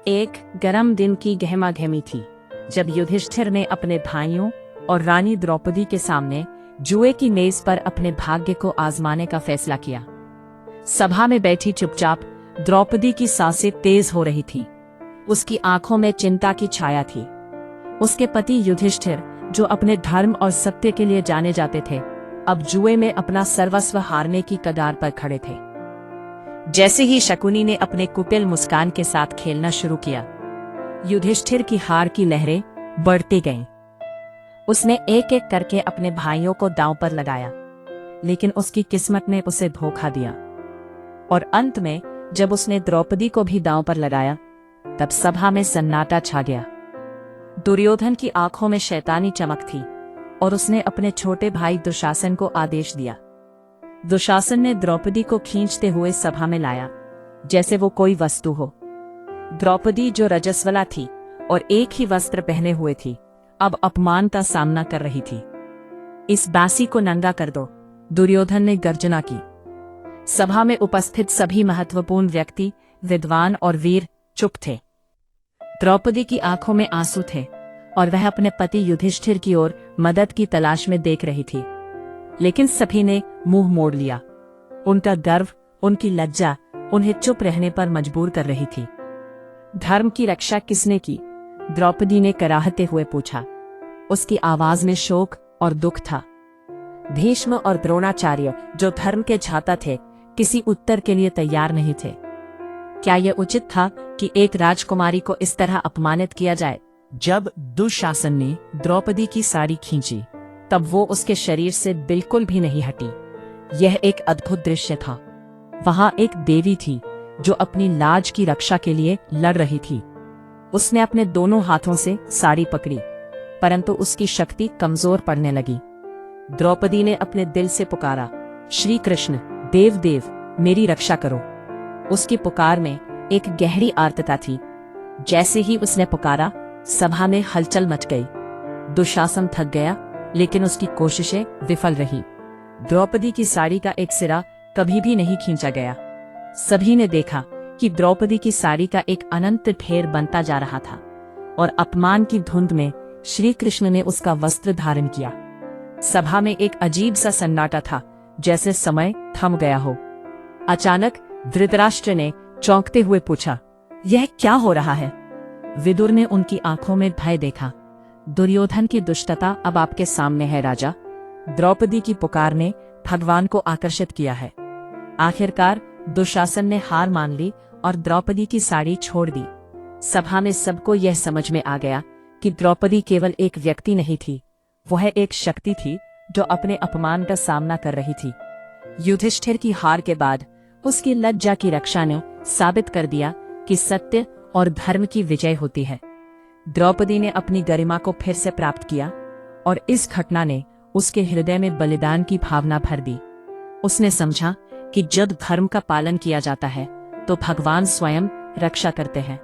एक गर्म दिन की गहमागहमी थी जब युधिष्ठिर ने अपने भाइयों और रानी द्रौपदी के सामने जुए की मेज पर अपने भाग्य को आजमाने का फैसला किया। सभा में बैठी चुपचाप द्रौपदी की सांसें तेज हो रही थी। उसकी आंखों में चिंता की छाया थी। उसके पति युधिष्ठिर, जो अपने धर्म और सत्य के लिए जाने जाते थे, अब जुए में अपना सर्वस्व हारने की कगार पर खड़े थे। जैसे ही शकुनी ने अपने कुटिल मुस्कान के साथ खेलना शुरू किया, युधिष्ठिर की हार की लहरें बढ़ती गईं। उसने एक एक करके अपने भाइयों को दांव पर लगाया, लेकिन उसकी किस्मत ने उसे धोखा दिया। और अंत में जब उसने द्रौपदी को भी दांव पर लगाया, तब सभा में सन्नाटा छा गया। दुर्योधन की आंखों में शैतानी चमक थी और उसने अपने छोटे भाई दुशासन को आदेश दिया। दुशासन ने द्रौपदी को खींचते हुए सभा में लाया, जैसे वो कोई वस्तु हो। द्रौपदी, जो रजस्वला थी और एक ही वस्त्र पहने हुए थी, अब अपमान का सामना कर रही थी। इस बासी को नंगा कर दो, दुर्योधन ने गर्जना की। सभा में उपस्थित सभी महत्वपूर्ण व्यक्ति, विद्वान और वीर चुप थे। द्रौपदी की आंखों में आंसू थे और वह अपने पति युधिष्ठिर की ओर मदद की तलाश में देख रही थी, लेकिन सभी ने मुंह मोड़ लिया। उनका गर्व, उनकी लज्जा उन्हें चुप रहने पर मजबूर कर रही थी। धर्म की रक्षा किसने की? द्रौपदी ने कराहते हुए पूछा। उसकी आवाज में शोक और दुख था। भीष्म और द्रोणाचार्य, जो धर्म के झाता थे, किसी उत्तर के लिए तैयार नहीं थे। क्या यह उचित था कि एक राजकुमारी को इस तरह अपमानित किया जाए? जब दुशासन ने द्रौपदी की साड़ी खींची, तब वो उसके शरीर से बिल्कुल भी नहीं हटी। यह एक अद्भुत दृश्य था। वहां एक देवी थी जो अपनी लाज की रक्षा के लिए लड़ रही थी। उसने अपने दोनों हाथों से साड़ी पकड़ी, परंतु उसकी शक्ति कमजोर पड़ने लगी। द्रौपदी ने अपने दिल से पुकारा, श्री कृष्ण, देव देव, मेरी रक्षा करो। उसकी पुकार में एक गहरी आर्तता थी। जैसे ही उसने पुकारा, सभा में हलचल मच गई। दुशासन थक गया, लेकिन उसकी कोशिशें विफल रही। द्रौपदी की साड़ी का एक सिरा कभी भी नहीं खींचा गया। सभी ने देखा कि द्रौपदी की साड़ी का एक अनंत ढेर बनता जा रहा था और अपमान की धुंध में श्री कृष्ण ने उसका वस्त्र धारण किया। सभा में एक अजीब सा सन्नाटा था, जैसे समय थम गया हो। अचानक धृतराष्ट्र ने चौंकते हुए पूछा, यह क्या हो रहा है? विदुर ने उनकी आंखों में भय देखा। दुर्योधन की दुष्टता अब आपके सामने है राजा। द्रौपदी की पुकार ने भगवान को आकर्षित किया है। आखिरकार दुशासन ने हार मान ली और द्रौपदी की साड़ी छोड़ दी। सभा में सबको यह समझ में आ गया कि द्रौपदी केवल एक व्यक्ति नहीं थी, वह एक शक्ति थी जो अपने अपमान का सामना कर रही थी। युधिष्ठिर की हार के बाद उसकी लज्जा की रक्षा ने साबित कर दिया कि सत्य और धर्म की विजय होती है। द्रौपदी ने अपनी गरिमा को फिर से प्राप्त किया और इस घटना ने उसके हृदय में बलिदान की भावना भर दी। उसने समझा कि जब धर्म का पालन किया जाता है तो भगवान स्वयं रक्षा करते हैं।